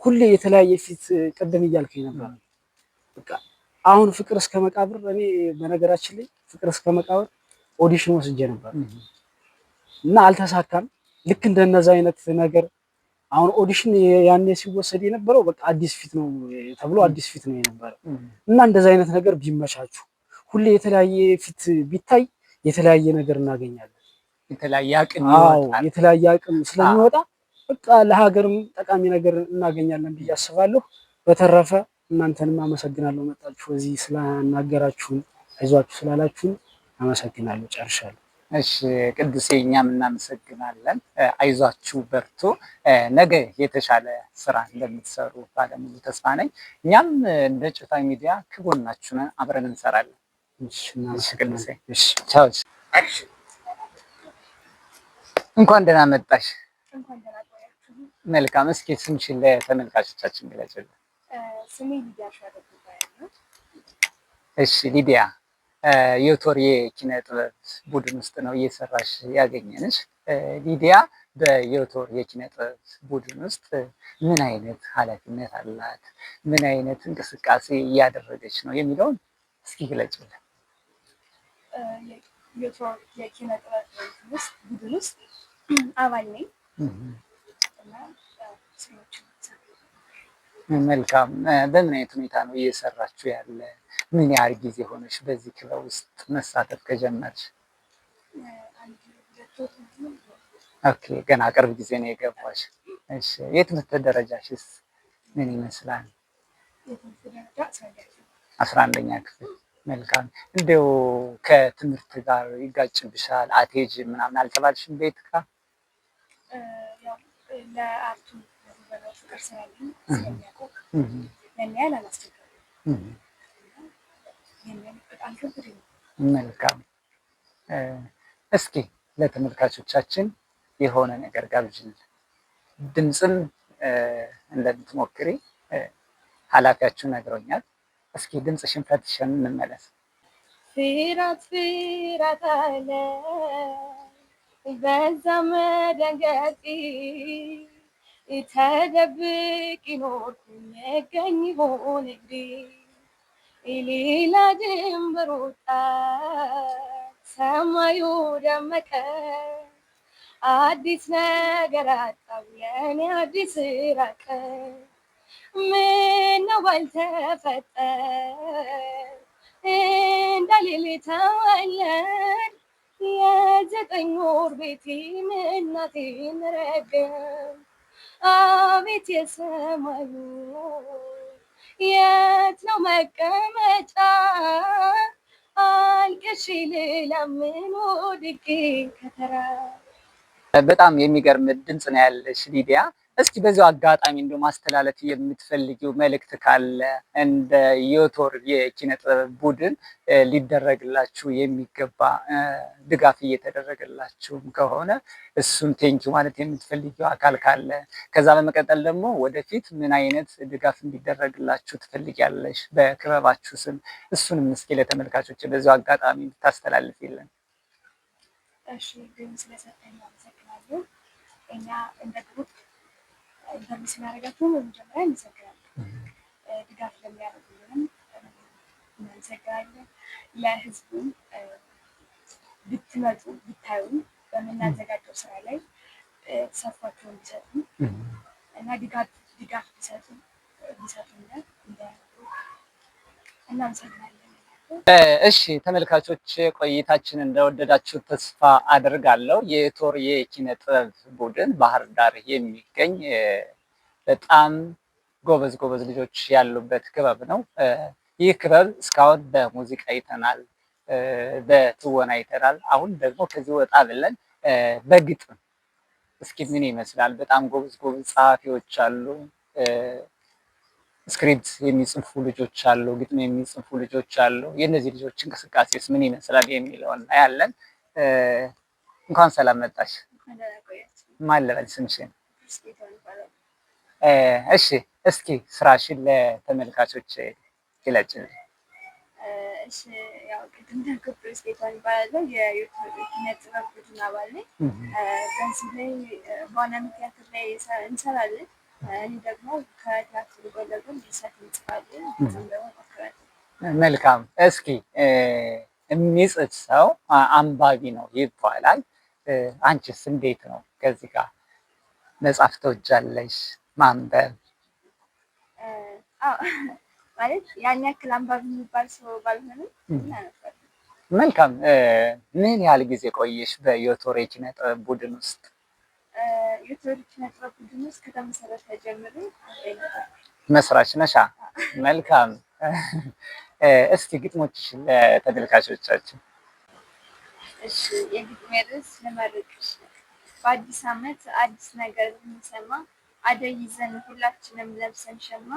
ሁሌ የተለያየ ፊት ቅድም እያልከኝ ነበር። በቃ አሁን ፍቅር እስከ መቃብር እኔ በነገራችን ላይ ፍቅር እስከ መቃብር ኦዲሽን ወስጄ ነበር እና አልተሳካም። ልክ እንደነዛ አይነት ነገር አሁን ኦዲሽን ያኔ ሲወሰድ የነበረው በቃ አዲስ ፊት ነው ተብሎ አዲስ ፊት ነው የነበረው እና እንደዛ አይነት ነገር ቢመቻቹ ሁሌ የተለያየ ፊት ቢታይ የተለያየ ነገር እናገኛለን። የተለያየ አቅም ስለሚወጣ በቃ ለሀገርም ጠቃሚ ነገር እናገኛለን ብዬ አስባለሁ። በተረፈ እናንተንም አመሰግናለሁ መጣችሁ እዚህ ስላናገራችሁን አይዟችሁ ስላላችሁን አመሰግናለሁ። ጨርሻለሁ። እሺ ቅዱሴ እኛም እናመሰግናለን። አይዟችሁ በርቱ። ነገ የተሻለ ስራ እንደምትሰሩ ባለሙሉ ተስፋ ነኝ። እኛም እንደ ጭፋ ሚዲያ ከጎናችሁ ነን፣ አብረን እንሰራለን። እሺ ቅዱሴ ቻው። እንኳን ደህና መጣሽ። መልካም። እስኪ ስምሽን ለተመልካቾቻችን ግለጭልን። ስሜ ሊዲያ ሻረግ ይባላል። እሺ ሊዲያ ዮቶር የኪነ ጥበብ ቡድን ውስጥ ነው እየሰራሽ ያገኘንሽ። ሊዲያ በዮቶር የኪነ ጥበብ ቡድን ውስጥ ምን አይነት ኃላፊነት አላት? ምን አይነት እንቅስቃሴ እያደረገች ነው የሚለውን እስኪ ግለጭልን። ዮቶር የኪነ ጥበብ ቡድን ውስጥ አባል ነኝ። መልካም። በምን አይነት ሁኔታ ነው እየሰራችሁ ያለ? ምን ያህል ጊዜ ሆነሽ በዚህ ክበብ ውስጥ መሳተፍ ከጀመርሽ? ኦኬ፣ ገና ቅርብ ጊዜ ነው የገባሽ። እሺ፣ የትምህርት ደረጃሽስ ምን ይመስላል? 11ኛ ክፍል። መልካም። እንደው ከትምህርት ጋር ይጋጭብሻል? አቴጅ ምናምን አልተባልሽም ቤት ጋር? ለአርቱ ፍቅር ስላለኝ ስለሚያውቁ ያን ያህል አላስቸገረም። መልካም። እስኪ ለተመልካቾቻችን የሆነ ነገር ጋብዥልን። ድምፅም እንደምትሞክሪ ኃላፊያችሁ ነግሮኛል። እስኪ ድምፅሽን ፈትሸን እንመለስ። ፍራት ፍራት አለ በዛ መደንገጤ ተደብቅ ኖርኩ መገኝ ሆን እግሬ ሌላ ድንበር ወጣ ሰማዩ ደመቀ አዲስ ነገር አጣው ለኔ አዲስ ራቀ ምነው ባልተፈጠር እንደሌሊት ተወለድ የዘጠኝ ወር ቤቴን እናቴን ረገም አቤት የሰማዩ የት ነው መቀመጫ አልቅሽ ልለምን ወድቄ ከተራ። በጣም የሚገርም ድምፅ ነው ያለሽ ሊዲያ። እስኪ በዚሁ አጋጣሚ እንደው ማስተላለፍ የምትፈልጊው መልእክት ካለ እንደ ዮቶር የኪነ ጥበብ ቡድን ሊደረግላችሁ የሚገባ ድጋፍ እየተደረገላችሁም ከሆነ እሱን ቴንኪው ማለት የምትፈልጊው አካል ካለ፣ ከዛ በመቀጠል ደግሞ ወደፊት ምን አይነት ድጋፍ እንዲደረግላችሁ ትፈልጊያለሽ በክበባችሁ ስም፣ እሱንም እስኪ ለተመልካቾች በዚሁ አጋጣሚ ብታስተላልፊልን። እሺ፣ ግን ስለሰጠኝ አመሰግናለሁ። እኛ እንደ ግሩፕ ኢንተርቪው ስናደርጋችሁ በመጀመሪያ እንሰግናለን። ድጋፍ ለሚያደርጉልንም እንሰግናለን። ለህዝቡም ብትመጡ ብታዩ በምናዘጋጀው ስራ ላይ ተሳትፏቸውን ቢሰጡ እና ድጋፍ ቢሰጡን እናመሰግናለን። እሺ ተመልካቾች ቆይታችን እንደወደዳችሁ ተስፋ አድርጋለሁ። የዮቶር የኪነ ጥበብ ቡድን ባህር ዳር የሚገኝ በጣም ጎበዝ ልጆች ያሉበት ክበብ ነው። ይህ ክበብ እስካሁን በሙዚቃ አይተናል፣ በትወና አይተናል። አሁን ደግሞ ከዚህ ወጣ ብለን በግጥም እስኪ ምን ይመስላል? በጣም ጎበዝ ጸሐፊዎች አሉ። ስክሪፕት የሚጽፉ ልጆች አሉ፣ ግጥም የሚጽፉ ልጆች አሉ። የእነዚህ ልጆች እንቅስቃሴስ ምን ይመስላል የሚለውን እናያለን። እንኳን ሰላም መጣሽ። ማን ልበል ስምሽን? እሺ እስኪ ስራሽን ለተመልካቾች ግለጭልኝ። እሺ ያው ቅድም እንዳልኩት ስቴፋን እባላለሁ። የዮቶር የኪነ ጥበብ ቡድን አባል ነኝ። በዚህ ላይ በዋናነት ቲያትር ላይ እንሰራለን። እኔ ደግሞ ከቲያትሩ ጎን ለጎን ድርሰት እንጽፋለን። መልካም። እስኪ የሚጽፍ ሰው አንባቢ ነው ይባላል። አንቺስ እንዴት ነው? ከዚህ ጋር መጻፍ ትወጃለሽ? ማንበብ ማለት ያን ያክል አንባቢ የሚባል ሰው ባልሆንም እናነባለን። መልካም። ምን ያህል ጊዜ ቆየሽ በዮቶር የኪነ ጥበብ ቡድን ውስጥ? ዮቶር የኪነ ጥበብ ቡድን ውስጥ ከተመሰረተ ጀምሮ መስራች ነሻ? መልካም። እስኪ ግጥሞችሽን ለተመልካቾቻችን። እሺ የግጥሜ ርዕስ ልመርቅሽ። በአዲስ ዓመት አዲስ ነገር ብንሰማ አደይ ይዘን ሁላችንም ለብሰን ሸማ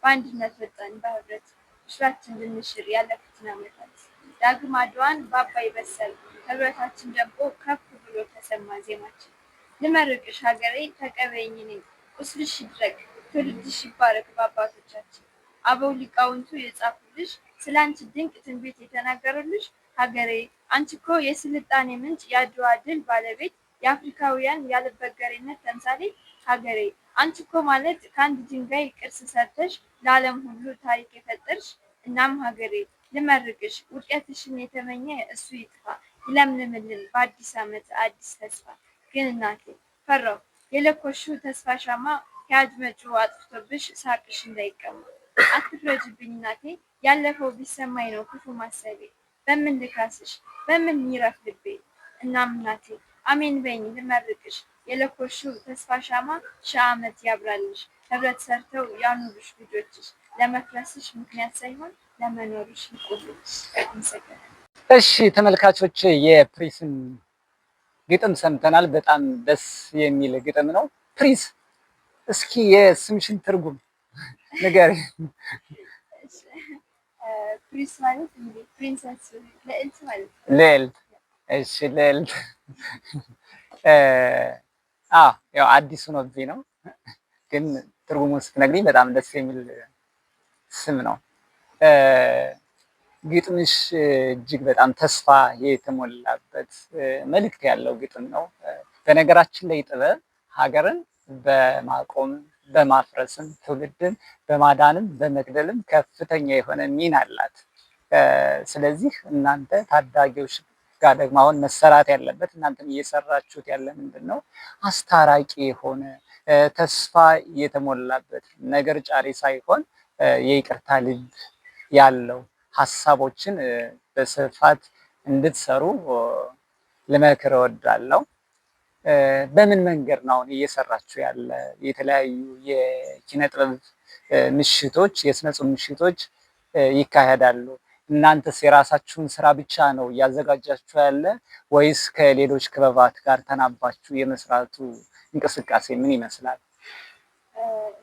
በአንድነት ወጣን በህብረት ቁስላችን ልንሽር ያለፉትን ዓመታት ዳግም አድዋን በአባይ በሰል ህብረታችን ደምቆ ከፍ ብሎ ተሰማ ዜማችን። ልመርቅሽ ሀገሬ ተቀበይኝ እኔ ቁስልሽ ይድረቅ ትውልድሽ ይባረክ በአባቶቻችን አበው ሊቃውንቱ የጻፉልሽ ስላንቺ ድንቅ ትንቢት የተናገሩልሽ ሀገሬ አንቺ እኮ የስልጣኔ ምንጭ የአድዋ ድል ባለቤት የአፍሪካውያን ያልበገሬነት ተምሳሌ ሀገሬ አንቺ እኮ ማለት ከአንድ ድንጋይ ቅርስ ሰርተሽ ለዓለም ሁሉ ታሪክ የፈጠርሽ እናም ሀገሬ ልመርቅሽ ውድቀትሽን የተመኘ እሱ ይጥፋ ይለምልምልን በአዲስ ዓመት አዲስ ተስፋ ግን እናቴ ፈራው የለኮሽው ተስፋ ሻማ ከአድመጩ አጥፍቶብሽ ሳቅሽ እንዳይቀማ አትፍረጅብኝ እናቴ ያለፈው ቢሰማኝ ነው ክፉ ማሰቤ በምን ልካስሽ በምን ይረፍ ልቤ እናም እናቴ አሜን በይኝ ልመርቅሽ የለኮሽው ተስፋ ሻማ ሺህ ዓመት ያብራልሽ ህብረት ሰርተው ያኑሩሽ ልጆችሽ ለመፍረስሽ ምክንያት ሳይሆን ለመኖርሽ ይቆልልሽ። አመሰግናለሁ። እሺ ተመልካቾች የፕሪስን ግጥም ሰምተናል። በጣም ደስ የሚል ግጥም ነው። ፕሪስ እስኪ የስምሽን ትርጉም ንገሪ። ፕሪንስ ማለት እንግዲህ ፕሪንሰስ ልዕልት ማለት ነው። ልዕልት። እሺ ልዕልት። ያው አዲሱ ሆኖብኝ ነው፣ ግን ትርጉሙን ስትነግሪኝ በጣም ደስ የሚል ስም ነው። ግጥምሽ እጅግ በጣም ተስፋ የተሞላበት መልእክት ያለው ግጥም ነው። በነገራችን ላይ ጥበብ ሀገርን በማቆም በማፍረስም ትውልድን በማዳንም በመግደልም ከፍተኛ የሆነ ሚና አላት። ስለዚህ እናንተ ታዳጊዎች ጋር ደግሞ አሁን መሰራት ያለበት እናንተም እየሰራችሁት ያለ ምንድን ነው? አስታራቂ የሆነ ተስፋ የተሞላበት ነገር ጫሪ ሳይሆን የይቅርታ ልብ ያለው ሀሳቦችን በስፋት እንድትሰሩ ልመክር እወዳለሁ። በምን መንገድ ነው አሁን እየሰራችሁ ያለ? የተለያዩ የኪነ ጥበብ ምሽቶች፣ የስነ ጽሁፍ ምሽቶች ይካሄዳሉ። እናንተስ የራሳችሁን ስራ ብቻ ነው እያዘጋጃችሁ ያለ ወይስ ከሌሎች ክበባት ጋር ተናባችሁ የመስራቱ እንቅስቃሴ ምን ይመስላል?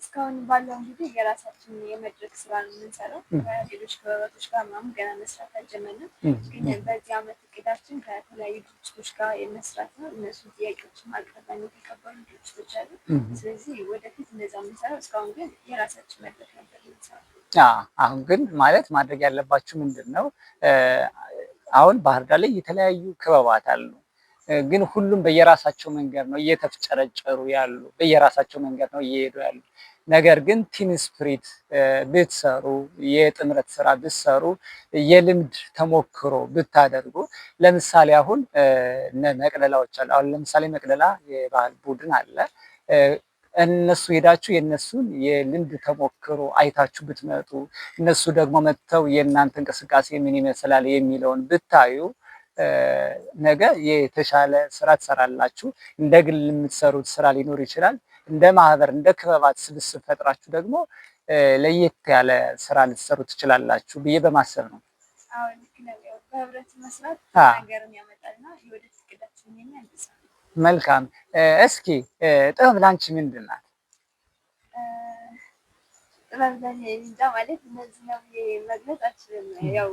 እስካሁን ባለው እንግዲህ የራሳችን የመድረክ ስራ ነው የምንሰራው። ከሌሎች ክበባቶች ጋር ምናምን ገና መስራት አልጀመርንም። ግን በዚህ ዓመት እቅዳችን ከተለያዩ ድርጅቶች ጋር የመስራት ነው። እነሱ ጥያቄዎች ማቅረብ የተቀበሉ ድርጅቶች አሉ። ስለዚህ ወደፊት እንደዛ የምንሰራው፣ እስካሁን ግን የራሳችን መድረክ ነበር የምንሰራው። አሁን ግን ማለት ማድረግ ያለባችሁ ምንድን ነው? አሁን ባህር ዳር ላይ የተለያዩ ክበባት አሉ፣ ግን ሁሉም በየራሳቸው መንገድ ነው እየተፍጨረጨሩ ያሉ፣ በየራሳቸው መንገድ ነው እየሄዱ ያሉ። ነገር ግን ቲም ስፕሪት ብትሰሩ፣ የጥምረት ስራ ብትሰሩ፣ የልምድ ተሞክሮ ብታደርጉ፣ ለምሳሌ አሁን መቅደላዎች አሉ። አሁን ለምሳሌ መቅደላ የባህል ቡድን አለ። እነሱ ሄዳችሁ የእነሱን የልምድ ተሞክሮ አይታችሁ ብትመጡ፣ እነሱ ደግሞ መጥተው የእናንተ እንቅስቃሴ ምን ይመስላል የሚለውን ብታዩ ነገ የተሻለ ስራ ትሰራላችሁ። እንደ ግል የምትሰሩት ስራ ሊኖር ይችላል። እንደ ማህበር እንደ ክበባት ስብስብ ፈጥራችሁ ደግሞ ለየት ያለ ስራ ልትሰሩ ትችላላችሁ ብዬ በማሰብ ነው። በህብረት መስራት ሀገርን ያመጣልና የወደፊት እቅዳችን ያንሳል። መልካም። እስኪ ጥበብ ላንቺ ምንድን ናት? ጥበብ ለኔ እንጃ ማለት እነዚህ ነው መግለጽ አልችልም። ያው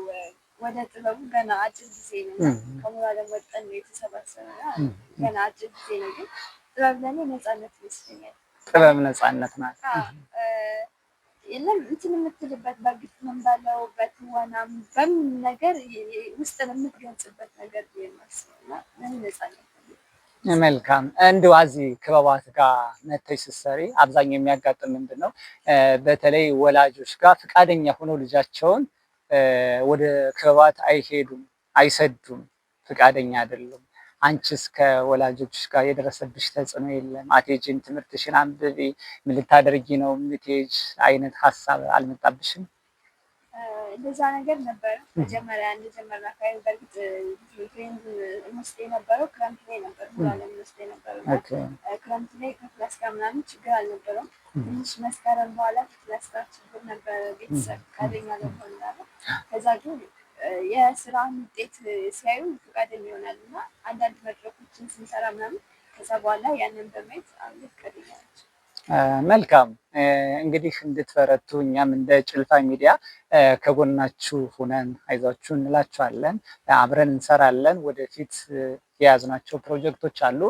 ወደ ጥበቡ ገና አጭር ጊዜ ነው። ከሙሉ ዓለም ወጠን ነው የተሰባሰበው። ገና አጭር ጊዜ ነው። ግን ጥበብ ለኔ ነፃነት ይመስለኛል። ጥበብ ነፃነት ናት። የለም እንትን የምትልበት በግጥምም ባለው በትወናም በምን ነገር ውስጥን የምትገልጽበት ነገር ይመስልና ለኔ ነፃነት። መልካም። እንደው እዚህ ክበባት ጋር መተሽ ስትሰሪ አብዛኛው የሚያጋጥም ምንድን ነው? በተለይ ወላጆች ጋር ፈቃደኛ ሆነው ልጃቸውን ወደ ክበባት አይሄዱም፣ አይሰዱም፣ ፈቃደኛ አይደሉም። አንቺስ ከወላጆች ጋር የደረሰብሽ ተጽዕኖ የለም? አትሄጂም፣ ትምህርትሽን አንብቢ፣ ምን ልታደርጊ ነው የምትሄጂ አይነት ሀሳብ አልመጣብሽም? እንደዛ ነገር ነበረ። መጀመሪያ እንደጀመርን አካባቢ በእርግጥ ትሬንድ እንወስድ የነበረው ክረምት ላይ ነበር። ሙሉዓለም እንወስድ የነበረው ክረምት ላይ ከክላስ ጋር ምናምን ችግር አልነበረውም። ትንሽ መስከረም በኋላ ከክላስ ጋር ችግር ነበረ። ቤተሰብ ፈቃደኛ ለመሆን ላለ ከዛ ግን የስራን ውጤት ሲያዩ ፈቃደኛ ይሆናል እና አንዳንድ መድረኮችን ስንሰራ ምናምን ከዛ በኋላ ያንን በማየት አሁን ፈቃደኛ ናቸው። መልካም። እንግዲህ እንድትበረቱ እኛም እንደ ጭልፋ ሚዲያ ከጎናችሁ ሁነን አይዟችሁ እንላችኋለን። አብረን እንሰራለን። ወደፊት የያዝናቸው ፕሮጀክቶች አሉ።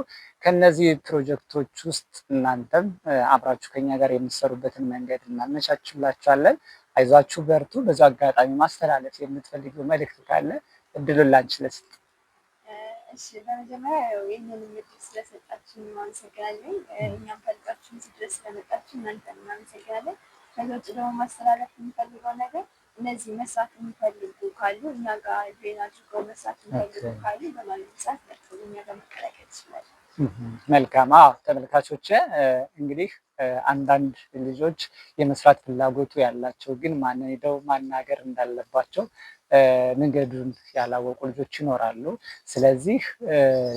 ከነዚህ ፕሮጀክቶች ውስጥ እናንተም አብራችሁ ከኛ ጋር የምትሰሩበትን መንገድ እናመቻችላችኋለን። አይዟችሁ በርቱ። በዛ አጋጣሚ ማስተላለፍ የምትፈልጊው መልእክት ካለ እድሉን ላንቺ ልስጥ። እሺ በመጀመሪያ ይህንን እድል ስለሰጣችሁ እናመሰግናለን። እኛም ፈልጋችሁን ድረስ ስለመጣችሁ እናንተን እናመሰግናለን። ከዛ ውጭ ደግሞ ማስተላለፍ የሚፈልገው ነገር እነዚህ መስራት የሚፈልጉ ካሉ እኛ ጋር ጆይን አድርገው መስራት የሚፈልጉ ካሉ በማንኛውም ሰዓት መጥተው እኛ ጋር መቀላቀል ይችላሉ። መልካም። አዎ ተመልካቾች እንግዲህ አንዳንድ ልጆች የመስራት ፍላጎቱ ያላቸው ግን ማን ሄደው ማናገር እንዳለባቸው መንገዱን ያላወቁ ልጆች ይኖራሉ። ስለዚህ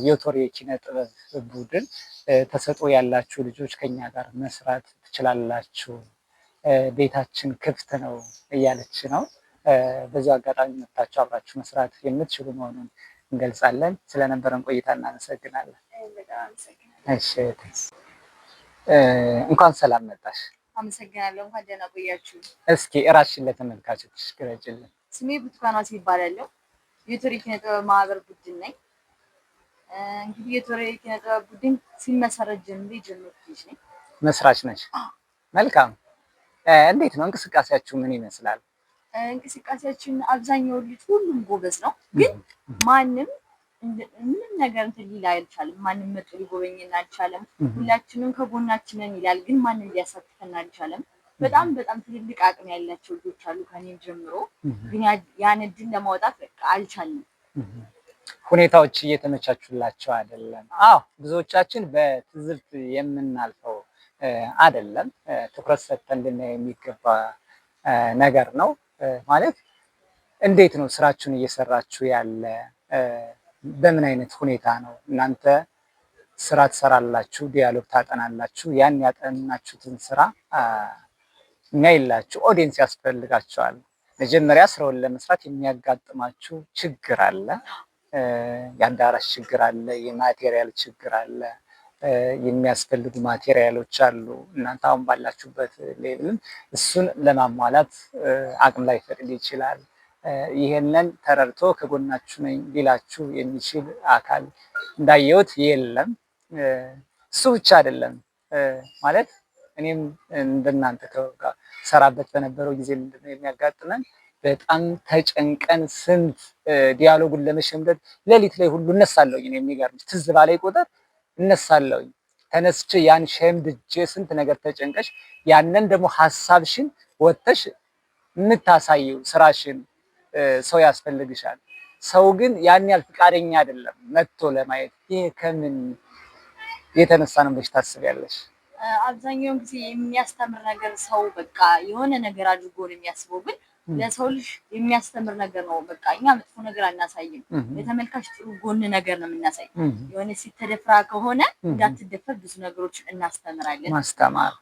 ዮቶር የኪነ ጥበብ ቡድን ተሰጥኦ ያላችሁ ልጆች ከኛ ጋር መስራት ትችላላችሁ፣ ቤታችን ክፍት ነው እያለች ነው። በዚሁ አጋጣሚ መጥታችሁ አብራችሁ መስራት የምትችሉ መሆኑን እንገልጻለን። ስለነበረን ቆይታ እናመሰግናለን። እሺ እንኳን ሰላም መጣሽ። አመሰግናለሁ። እንኳን ደህና ቆያችሁ። እስኪ እራስሽን ለተመልካቾች ግለጪልን። ስሜ ብርቱካን ዋሴ ይባላለሁ። የዮቶር የኪነ ጥበብ ማህበር ቡድን ነኝ። እንግዲህ የዮቶር የኪነ ጥበብ ቡድን ሲመሰረት ጀምሬ የጀመርኩት ልጅ ነኝ። መስራች ነሽ? መልካም። እንዴት ነው እንቅስቃሴያችሁ? ምን ይመስላል? እንቅስቃሴያችን አብዛኛው ልጅ ሁሉም ጎበዝ ነው፣ ግን ማንም ምንም ነገር እንትን ሊል አልቻለም። ማንም መጥቶ ሊጎበኝና አልቻለም። ሁላችንም ከጎናችንን ይላል፣ ግን ማንም ሊያሳትፈን አልቻለም። በጣም ትልልቅ አቅም ያላቸው ልጆች አሉ ከኔም ጀምሮ፣ ግን ያን እድል ለማውጣት በቃ አልቻልንም። ሁኔታዎች እየተመቻቹላቸው አይደለም። አዎ ብዙዎቻችን በትዝብት የምናልፈው አይደለም። ትኩረት ሰጥተን ልናየው የሚገባ ነገር ነው። ማለት እንዴት ነው ስራችሁን እየሰራችሁ ያለ? በምን አይነት ሁኔታ ነው? እናንተ ስራ ትሰራላችሁ፣ ዲያሎግ ታጠናላችሁ። ያን ያጠናችሁትን ስራ የሚያይላችሁ ኦዲየንስ ያስፈልጋቸዋል። መጀመሪያ ስራውን ለመስራት የሚያጋጥማችሁ ችግር አለ። የአዳራሽ ችግር አለ፣ የማቴሪያል ችግር አለ፣ የሚያስፈልጉ ማቴሪያሎች አሉ። እናንተ አሁን ባላችሁበት ሌቭልም እሱን ለማሟላት አቅም ላይ ፈቅድ ይችላል። ይሄንን ተረድቶ ከጎናችሁ ነኝ ሊላችሁ የሚችል አካል እንዳየሁት የለም። እሱ ብቻ አይደለም ማለት እኔም እንደናንተ ሰራበት በነበረው ጊዜ ምንድነው የሚያጋጥመን? በጣም ተጨንቀን ስንት ዲያሎጉን ለመሸምደድ ሌሊት ላይ ሁሉ እነሳለሁኝ። የሚገርምሽ ትዝ ባለኝ ቁጥር እነሳለሁኝ። ተነስቼ ያን ሸምድጄ ስንት ነገር ተጨንቀሽ ያንን ደግሞ ሀሳብሽን ወጥተሽ የምታሳየው ስራሽን ሰው ያስፈልግሻል። ሰው ግን ያን ያህል ፈቃደኛ አይደለም መጥቶ ለማየት። ይሄ ከምን የተነሳ ነው ብለሽ ታስቢያለሽ? አብዛኛውን ጊዜ የሚያስተምር ነገር ሰው በቃ የሆነ ነገር አድርጎ ነው የሚያስበው፣ ግን ለሰው ልጅ የሚያስተምር ነገር ነው። በቃ እኛ መጥፎ ነገር አናሳይም፣ ለተመልካች ጥሩ ጎን ነገር ነው የምናሳይ። የሆነ ሲተደፍራ ከሆነ እንዳትደፈር ብዙ ነገሮች እናስተምራለን። ማስተማር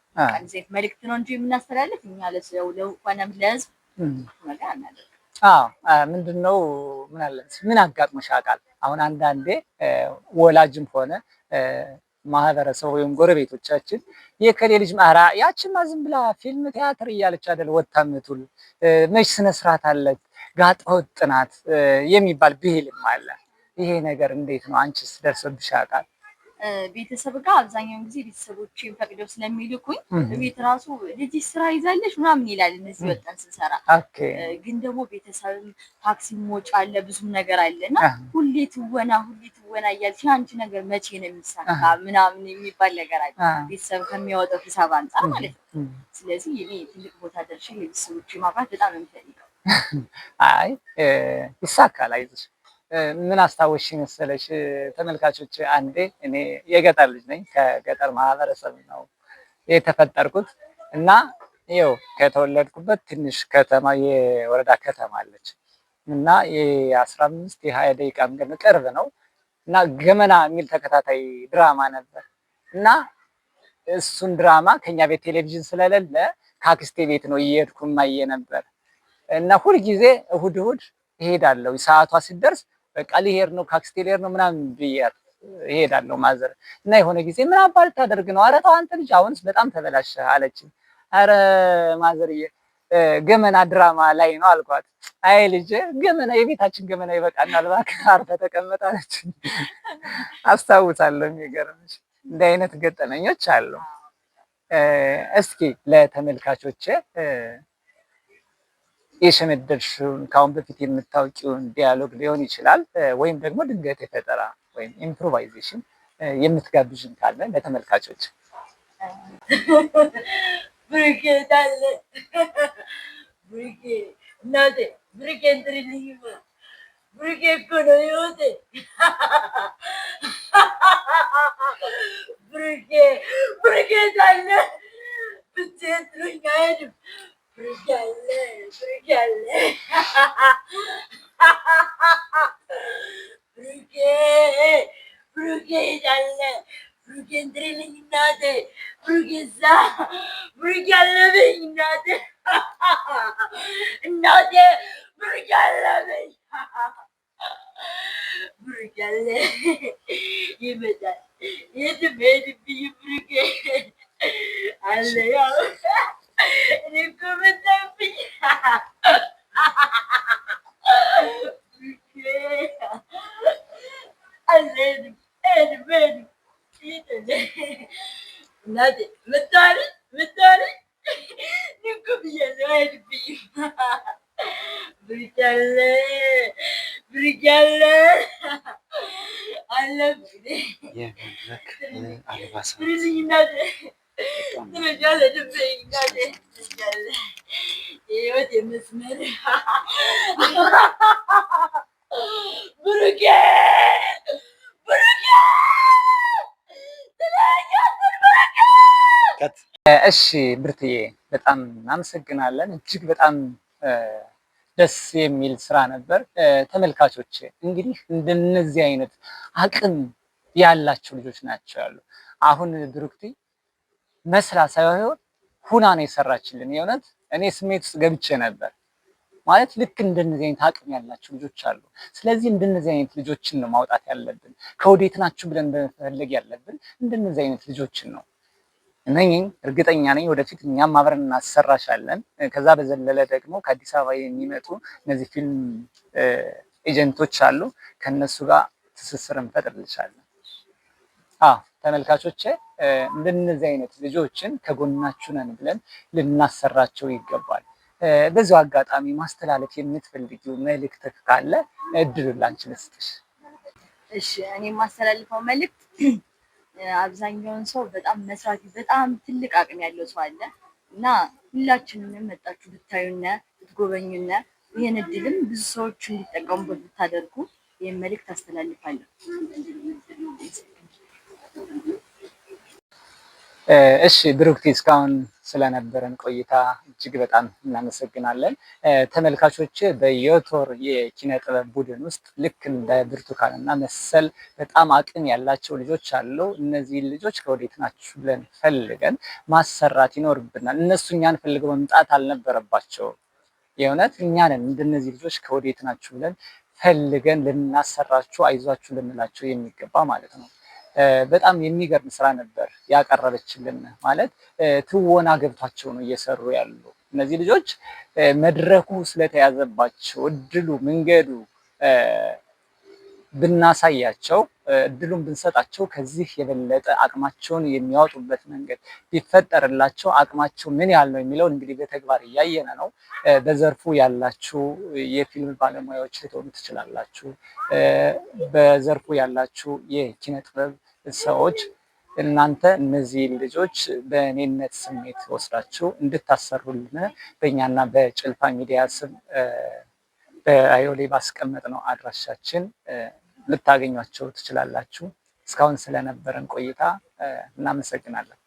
ዜት መልእክት ነው እንጂ የምናስተላልፍ እኛ ለሰው ለሆነም ለህዝብ ነገር አናደርግም። ምንድነው ምን አጋጥሞሽ ያውቃል? አሁን አንዳንዴ ወላጅም ሆነ ማህበረሰብ ወይም ጎረቤቶቻችን የከሌ ልጅ ማራ ያቺማ ዝም ብላ ፊልም ቲያትር እያለች አይደል ወጣ ምትውል መች ስነ ስርዓት አለት ጋጠ ወጥ ናት የሚባል ብሂልም አለ። ይሄ ነገር እንዴት ነው? አንቺስ ደርሶብሽ ያውቃል? ቤተሰብ ጋር አብዛኛውን ጊዜ ቤተሰቦቼን ፈቅደው ስለሚልኩኝ ቤት ራሱ ልጅ ስራ ይዛለሽ ምናምን ይላል እነዚህ ወጣን ስንሰራ። ግን ደግሞ ቤተሰብም ታክሲ ሞጭ አለ ብዙም ነገር አለና ሁሌ ትወና እያልሽ አንቺ ነገር መቼ ነው የሚሳካ ምናምን የሚባል ነገር አለ፣ ቤተሰብ ከሚያወጣው ሂሳብ አንፃር ማለት ነው። ስለዚህ እኔ ትልቅ ቦታ ደርሼ ለቤተሰቦቼ ማብራት በጣም ነው የምፈልገው። አይ ይሳካል፣ አይዞሽ። ምን አስታወሽ መሰለሽ ተመልካቾች፣ አንዴ እኔ የገጠር ልጅ ነኝ፣ ከገጠር ማህበረሰብ ነው የተፈጠርኩት እና ይኸው ከተወለድኩበት ትንሽ ከተማ የወረዳ ከተማ አለች እና የ15 የ20 ደቂቃ መንገድ ቅርብ ነው እና ገመና የሚል ተከታታይ ድራማ ነበር እና እሱን ድራማ ከኛ ቤት ቴሌቪዥን ስለሌለ ከአክስቴ ቤት ነው እየሄድኩ ማየ ነበር እና ሁልጊዜ እሁድ እሄዳለሁ። ሰዓቷ ሲደርስ በቃ ልሄድ ነው ከአክስቴ ልሄድ ነው ምናምን ብያት እሄዳለሁ ማዘር እና የሆነ ጊዜ ምን አባል ታደርግ ነው? ኧረ ተው አንተ ልጅ አሁንስ በጣም ተበላሸህ አለችኝ። አረ ማዘርዬ ገመና ድራማ ላይ ነው አልኳት። አይ ልጅ ገመና የቤታችን ገመና ይበቃናል እባክህ አርፈህ ተቀመጥ አለችኝ። አስታውሳለሁ። የሚገርምሽ እንዲህ አይነት ገጠመኞች አሉ። እስኪ ለተመልካቾች የሸመደድሽውን ከአሁን በፊት የምታውቂውን ዲያሎግ ሊሆን ይችላል ወይም ደግሞ ድንገት የፈጠራ ወይም ኢምፕሮቫይዜሽን የምትጋብዥን ካለ ለተመልካቾች። ብሩኬ ታለ ብሩኬ እናቴ ብሩኬ እንጥሪልኝ ብሩኬ እኮ ነው ህይወቴ ብሩኬ ብሩኬ ታለ ብቻዬን ጥሎኝ አይሄድም ብሩኬ አለ ብሩኬ አለ ብሩኬ ብሩኬ ታለ ብሩኬ እንጥሪልኝ እናቴ ብሩኬሳ ብሩኬ አለብኝ እናቴ እናቴ ብሩኬ አለብኝ ብሩኬ አለ ይመጣል የትም ሄድብኝ ብሩኬ አለ ያው እኔ እኮ መጣብኝ ብሩኬ አለ ሄድም እናቴ መጣሪ ንኩ ብያለሁ አይሄድብኝም ብሩኬ አለ ብሩኬ አለ አለብኝ ብሩልኝ እናቴ ትረጃለህ ድብኝ እናቴ ትረጃለህ የህይወት የመስመር ብሩኬ ብሩኬ እሺ ብርትዬ በጣም እናመሰግናለን። እጅግ በጣም ደስ የሚል ስራ ነበር። ተመልካቾች እንግዲህ እንደነዚህ አይነት አቅም ያላቸው ልጆች ናቸው ያሉ። አሁን ብሩክቲ መስላ ሳይሆን ሁና ነው የሰራችልን። የእውነት እኔ ስሜት ውስጥ ገብቼ ነበር ማለት ልክ እንደነዚህ አይነት አቅም ያላቸው ልጆች አሉ። ስለዚህ እንደነዚህ አይነት ልጆችን ነው ማውጣት ያለብን። ከወዴት ናችሁ ብለን በመፈለግ ያለብን እንደነዚህ አይነት ልጆችን ነው። እነኝን እርግጠኛ ነኝ ወደፊት እኛም አብረን እናሰራሻለን። ከዛ በዘለለ ደግሞ ከአዲስ አበባ የሚመጡ እነዚህ ፊልም ኤጀንቶች አሉ። ከነሱ ጋር ትስስር እንፈጥርልሻለን። ተመልካቾች እንደነዚህ አይነት ልጆችን ከጎናችሁ ነን ብለን ልናሰራቸው ይገባል። በዚሁ አጋጣሚ ማስተላለፍ የምትፈልጊው መልእክት ካለ እድሉን ላንቺ ልስጥሽ። እሺ እኔ የማስተላልፈው መልእክት አብዛኛውን ሰው በጣም መስራት በጣም ትልቅ አቅም ያለው ሰው አለ እና ሁላችንም መጣችሁ ብታዩነ ብትጎበኙነ ይሄን እድልም ብዙ ሰዎች እንዲጠቀሙበት ብታደርጉ ይሄን መልእክት አስተላልፋለሁ። እሺ ብሩክቲ እስካሁን ስለነበረን ቆይታ እጅግ በጣም እናመሰግናለን። ተመልካቾች በዮቶር የኪነ ጥበብ ቡድን ውስጥ ልክ እንደ ብርቱካን እና መሰል በጣም አቅም ያላቸው ልጆች አሉ። እነዚህ ልጆች ከወዴት ናችሁ ብለን ፈልገን ማሰራት ይኖርብናል። እነሱ እኛን ፈልገው መምጣት አልነበረባቸውም። የእውነት እኛ ነን እንደነዚህ ልጆች ከወዴት ናችሁ ብለን ፈልገን ልናሰራችሁ አይዟችሁ ልንላቸው የሚገባ ማለት ነው። በጣም የሚገርም ስራ ነበር ያቀረበችልን። ማለት ትወና ገብቷቸው ነው እየሰሩ ያሉ እነዚህ ልጆች። መድረኩ ስለተያዘባቸው እድሉ መንገዱ ብናሳያቸው እድሉን ብንሰጣቸው ከዚህ የበለጠ አቅማቸውን የሚያወጡበት መንገድ ቢፈጠርላቸው አቅማቸው ምን ያህል ነው የሚለውን እንግዲህ በተግባር እያየነ ነው። በዘርፉ ያላችሁ የፊልም ባለሙያዎች ልትሆኑ ትችላላችሁ። በዘርፉ ያላችሁ የኪነ ጥበብ ሰዎች እናንተ እነዚህ ልጆች በእኔነት ስሜት ወስዳችሁ እንድታሰሩልን በእኛና በጭልፋ ሚዲያ ስም በአዮሌ ባስቀመጥነው አድራሻችን ልታገኟቸው ትችላላችሁ። እስካሁን ስለነበረን ቆይታ እናመሰግናለን።